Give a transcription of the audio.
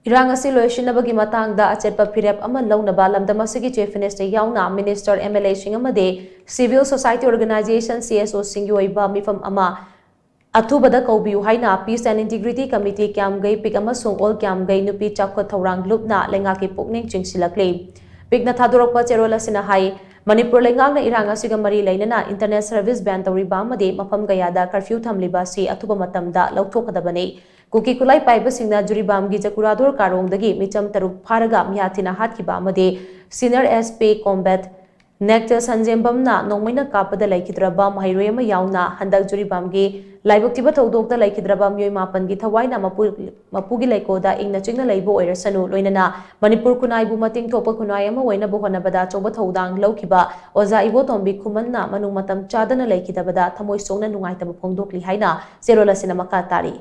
Irang Asi Loishinnabagi Matang Da Achetpa Phirep ama Lounaba LAMDAM ASIGI Chief Minister YAONA Minister MLA SHING amade Civil Society Organization CSO SHING OIBA Meepham ama Athubada Koubiyu HAINA Peace and Integrity Committee KYAMGEI PIK AMASUNG all KYAMGEI NUPI CHAOKHAT THOURANG LUPNA LEINGAK की PUKNIंग CHINGSHILLAKLि PIK na thadorokpa cherol asina hai Manipuri LEINGAK na Irang Asiga mari lainana internet service ban tawriba amade mafam gayada curfew thamliba si athuba matamda lauthokadabani Kuki kulai paiba singna juribam gi jakurador karong dagi micham taruk pharaga mihathina hatkiba amade senior SP combat nectar sanjembam na nongmaina kapada laikhidraba mahiroy ama yauna handak juribam gi laiboktiba thodokta laikhidraba miyoi mapan gi thawaina mapugi laikoda ingna chingna laibo oirasanu loinana manipur kunai bu mating thopa kunai ama oina bo honabada choba thodang laukiba oza ibo tombi khumanna manung matam chadana laikhidabada thamoi songna nungaitaba phongdokli haina serola sinama ka tari